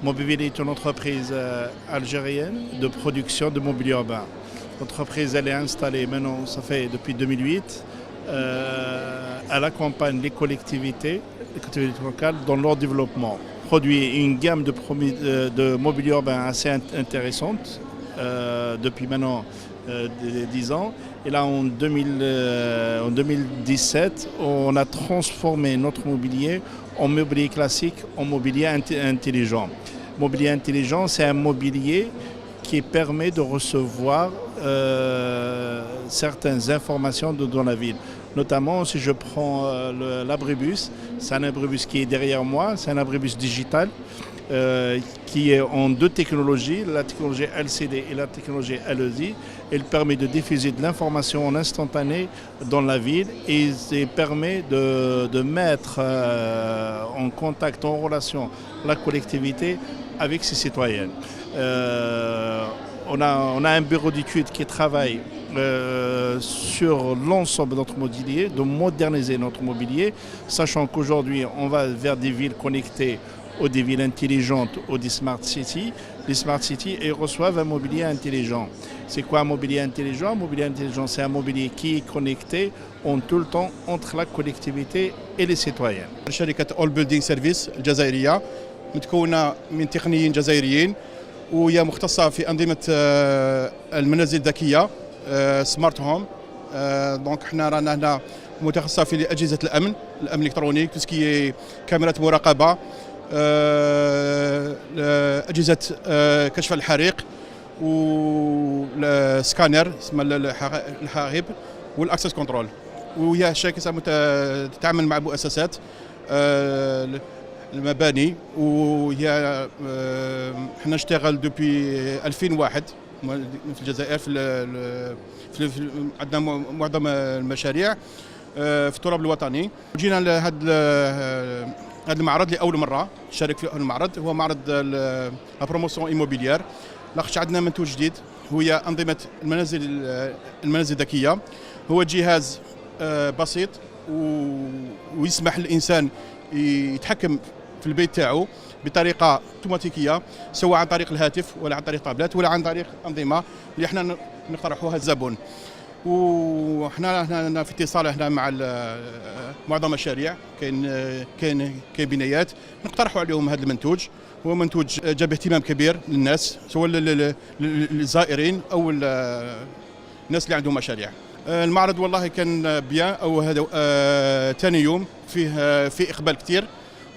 Mobilier est une entreprise algérienne de production de mobilier urbain. L'entreprise elle est installée maintenant, ça fait depuis 2008. Elle accompagne les collectivités locales dans leur développement. Produit une gamme de mobilier urbain assez intéressante depuis maintenant 10 ans. Et là, en 2017, on a transformé notre mobilier en mobilier classique, en mobilier intelligent. Mobilier intelligent, c'est un mobilier qui permet de recevoir certaines informations dans la ville. Notamment, si je prends l'abribus, c'est un abribus qui est derrière moi, c'est un abribus digital qui est en deux technologies, la technologie LCD et la technologie LED. Elle permet de diffuser de l'information en instantané dans la ville et ça permet de mettre en contact, en relation la collectivité avec ses citoyennes. On a un bureau d'études qui travaille sur l'ensemble de notre mobilier, de moderniser notre mobilier, sachant qu'aujourd'hui on va vers des villes connectées ou des villes intelligentes ou des smart cities. Les smart cities reçoivent un mobilier intelligent. C'est quoi un mobilier intelligent? Un mobilier intelligent, c'est un mobilier qui est connecté en tout le temps entre la collectivité et les citoyens. شركة All Building Service الجزائرية متكونة من تقنيين جزائريين وهي مختصة في أنظمة المنازل الذكية سمارت هوم. دونك حنا رانا هنا متخصصة في أجهزة الأمن الإلكترونيك تسكي كاميرات مراقبة أجهزة كشف الحريق والسكانر اسمه الحاغب والأكسس كنترول. وهي شركة تتعامل مع مؤسسات المباني وهي احنا نشتغل دوبي 2001 في الجزائر في عندنا معظم المشاريع في التراب الوطني. جينا لهذا المعرض لاول مره شارك في المعرض، هو معرض البروموسيون ايموبيليير. لاخش عندنا منتوج جديد هي انظمه المنازل الذكيه. هو جهاز بسيط ويسمح للانسان يتحكم في البيت تاعو بطريقه اوتوماتيكيه، سواء عن طريق الهاتف ولا عن طريق طابلات ولا عن طريق انظمه اللي احنا نقترحوها الزبون. وحنا هنا في اتصال هنا مع معظم المشاريع كاين بنايات نقترحوا عليهم هذا المنتوج. هو منتوج جاب اهتمام كبير للناس سواء للزائرين او الناس اللي عندهم مشاريع. المعرض والله كان بيان، او هذا ثاني يوم فيه اقبال كثير،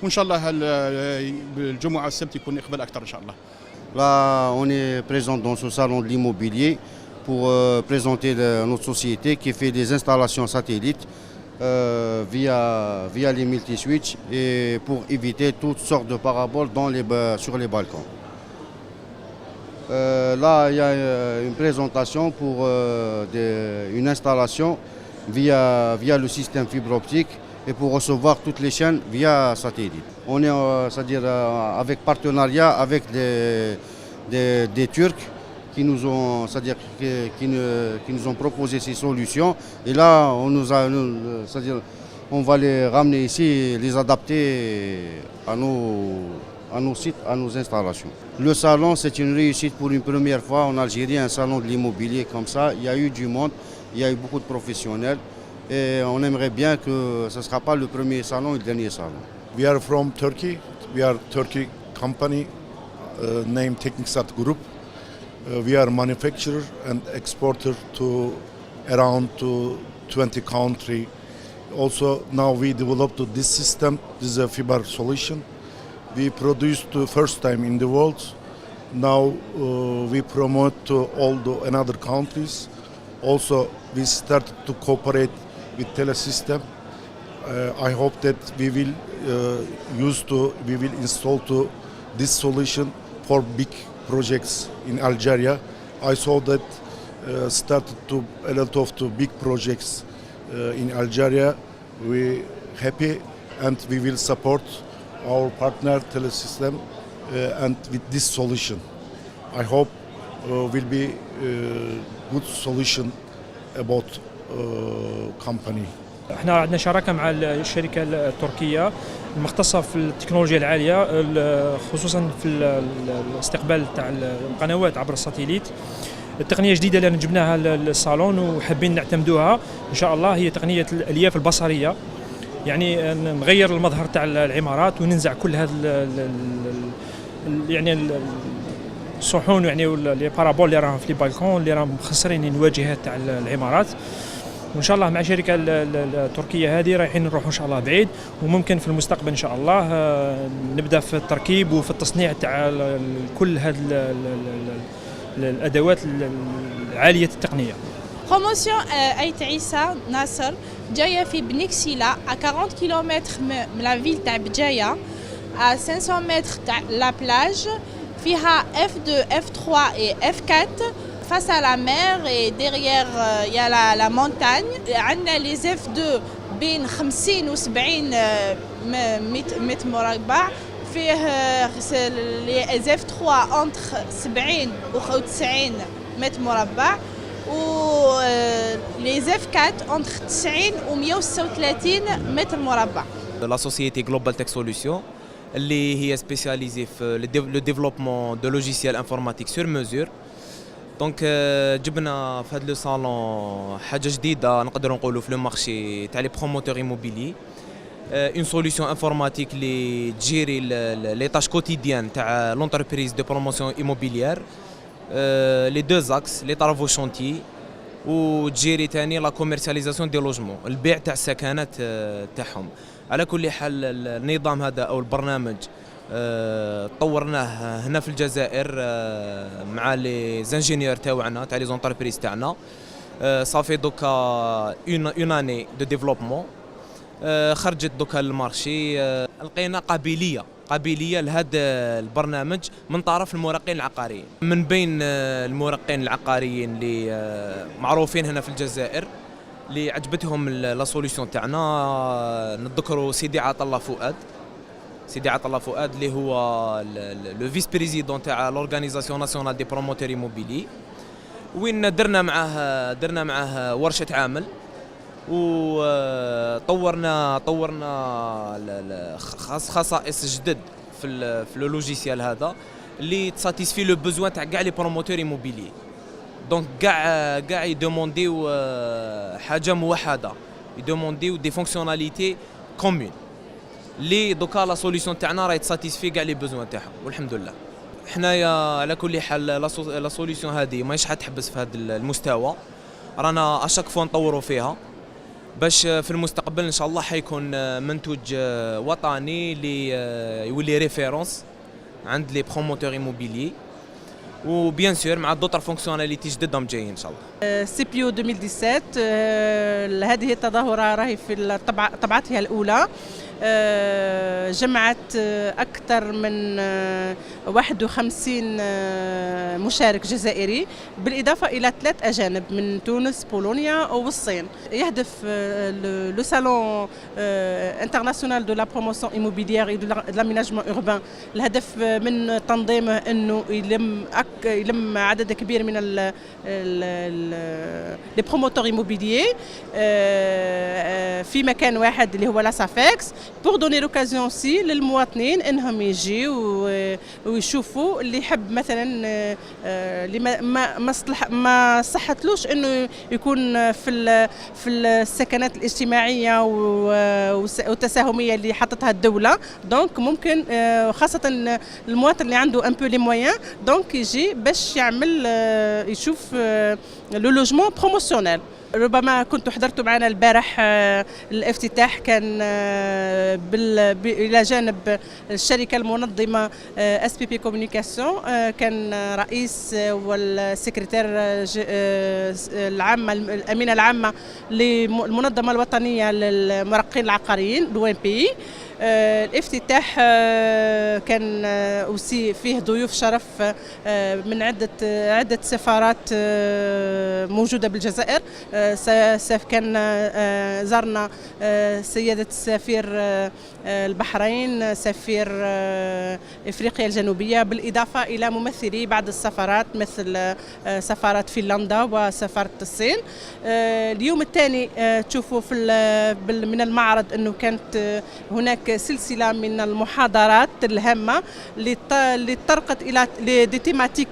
وان شاء الله الجمعه والسبت يكون اقبال اكثر ان شاء الله. Là, on est présent dans ce salon de l'immobilier pour présenter notre société qui fait des installations satellites via les multi-switch et pour éviter toutes sortes de paraboles sur les balcons. Là, il y a une présentation pour une installation via le système fibre optique et pour recevoir toutes les chaînes via satellite. On est c'est-à-dire avec partenariat avec des Turcs qui nous ont, c'est-à-dire qui nous ont proposé ces solutions. Et là, c'est-à-dire on va les ramener ici et les adapter à nos sites, à nos installations. Le salon, c'est une réussite pour une première fois en Algérie, un salon de l'immobilier comme ça. Il y a eu du monde, il y a eu beaucoup de professionnels et on aimerait bien que ce ne sera pas le premier salon et le dernier salon. We are from Turkey. We are Turkey company named Teknisat Group. We are manufacturer and exporter to around 20 countries. Also, now we developed this system. This is a fiber solution. We produced the first time in the world. Now we promote to all the another countries. Also, we started to cooperate with Telesystem. I hope that we will install this solution for big projects in Algeria. I saw that started to a lot of the big projects in Algeria. We happy and we will support our partner Telesystem and with this solution. I hope will be good solution about company. احنا عندنا شراكه مع الشركه التركيه المختصة في التكنولوجيا العالية، خصوصا في الاستقبال تاع القنوات عبر الساتيليت. التقنية جديدة اللي جبناها للصالون وحابين نعتمدوها إن شاء الله هي تقنية الألياف البصرية، يعني نغير المظهر تاع العمارات وننزع كل هذا يعني الصحون يعني لي بارابول اللي راهم في لي بالكون اللي راهم مخسرين الواجهات تاع العمارات. وان شاء الله مع الشركه التركيه هذه رايحين نروحوا ان شاء الله بعيد، وممكن في المستقبل ان شاء الله نبدا في التركيب وفي التصنيع تاع كل هذه الادوات العاليه التقنيه. Promotion Aït Issa Nasser, جاية في بنكسيلا à 40 km من la ville تاع بجاية, à 500 mètres تاع la plage, فيها F2, F3 et F4 face à la mer et derrière il y a la montagne. عندنا les F2 بين 50 و 70 متر مربع, فيه les F3 entre 70 و 90 متر مربع, و les F4 entre 90 و 136 متر مربع. La société Global Tech Solutions اللي هي spécialisée في le développement de logiciels informatiques sur mesure. دونك جبنا في هذا لو صالون حاجه جديده نقدروا نقولوا في لو مارشي تاع لي بروموتور ايموبيلي, اون سوليوشن انفورماتيك اللي تجيري لي تاش كوتيديان تاع لونتربريز دو بروموسيون ايموبيليير, لي دو زاكس لي طرافو شونتي, وتجيري ثاني لا كوميرسياليزاسيون دي لوجمون, البيع تاع السكنات تاعهم. على كل حال النظام هذا او البرنامج طورناه هنا في الجزائر مع لي زانجينيور تاعنا تاع لي زونتربريز تاعنا. صافي دوكا اون اني دو ديفلوبمون, خرجت دوكا للمارشي. لقينا قابليه لهذا البرنامج من طرف المراقين العقاريين. من بين المراقين العقاريين اللي معروفين هنا في الجزائر اللي عجبتهم لا سوليوشن تاعنا, نذكروا سيدي عطله فؤاد. سيدي عطله فؤاد اللي هو لو فيس بريزيدون تاع لورغانيزاسيون ناسيونال دي بروموتور ايموبيلي, وين درنا معاه ورشه عمل, وطورنا خصائص جدد في لو لوجيسيال هذا اللي تساتيسفي لو بوزوان تاع كاع لي بروموتور ايموبيلي. دونك كاع يدومونديو حاجه موحده, يدومونديو دي فونكسيوناليتي كومون اللي دوكا لا سوليوشن تاعنا راهي تساتيسفي كاع لي بوزوان تاعهم والحمد لله. حنايا على كل حال لا سوليوشن هذه ماهيش حتحبس في هذا المستوى, رانا اشاك فوا نطوروا فيها باش في المستقبل ان شاء الله حيكون منتوج وطني اللي يولي ريفيرونس عند لي بروموتور ايموبيلي, وبيان سور مع دوطر فونكسيوناليتي جددهم جايين ان شاء الله. سي بي او 2017 هذه التظاهره راهي في طبعتها الاولى, جمعت أكثر من 51 مشارك جزائري, بالإضافة إلى 3 أجانب من تونس, بولونيا والصين. يهدف لو صالون انترناسيونال دو لا بروموسيون ايموبيليير اي دو لاميناجمون اوربان, الهدف من تنظيمه أنه يلم عدد كبير من لي بروموتور ايموبيليي في مكان واحد اللي هو لا سافيكس, pour donner l'occasion aussi للمواطنين انهم يجيوا ويشوفوا اللي يحب مثلا اللي ما صحتلوش انه يكون في السكنات الاجتماعيه والتساهميه اللي حطتها الدوله. دونك ممكن خاصه المواطن اللي عنده ان بو لي مويان دونك يجي باش يعمل يشوف لو لوجمون بروموسيونيل. ربما كنت حضرت معنا البارح الافتتاح, كان إلى جانب الشركة المنظمة اس بي بي كوميونيكاسيون, كان رئيس والسكرتير العامة الأمينة العامة للمنظمة الوطنية للمراقين العقاريين لو ام بي. الافتتاح كان أوسي فيه ضيوف شرف من عدة سفارات موجودة بالجزائر. كان زارنا سيادة سفير البحرين, سفير إفريقيا الجنوبية, بالإضافة إلى ممثلي بعض السفارات مثل سفارة فنلندا وسفارة الصين. اليوم الثاني تشوفوا من المعرض أنه كانت هناك هناك سلسلة من المحاضرات الهامة اللي طرقت إلى دي تيماتيك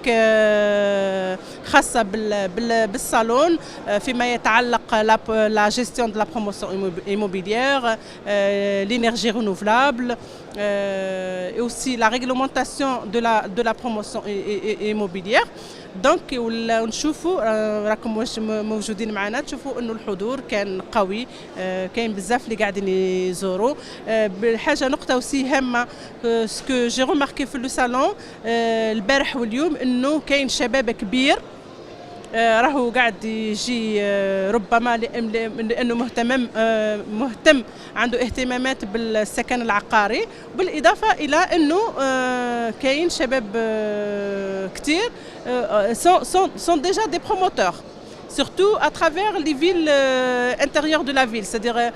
خاصة بالصالون فيما يتعلق لا جيستيون دو لا بروموسيون immobilière, l'énergie renouvelable, et aussi la réglementation de la promotion immobilière. دونك ونشوفوا راكم موجودين معنا تشوفوا انه الحضور كان قوي كاين بزاف اللي قاعدين يزوروا بالحاجه نقطه وسي هامه سكو جي ريماركي في لو صالون البارح واليوم انه كاين شباب كبير راهو قاعد يجي ربما لانه مهتم عنده اهتمامات بالسكن العقاري بالاضافه الى انه كاين شباب كثير sont déjà des promoteurs surtout à travers les villes intérieures de la ville c'est-à-dire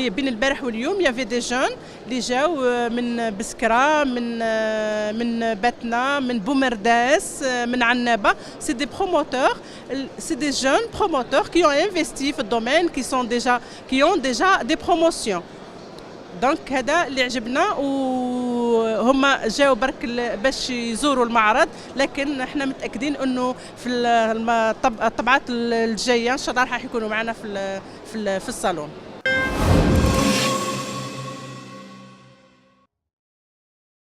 بين البارح واليوم il y avait des jeunes اللي جاو من بسكرة من باتنا من بومرداس من عنابة c'est des promoteurs c'est des jeunes promoteurs qui ont investi في الدومين qui ont déjà des promotions دونك هذا اللي عجبنا وهم جاوا برك باش يزوروا المعرض لكن احنا متاكدين انه في الطبعات الجايه ان شاء الله راح يكونوا معنا في الصالون.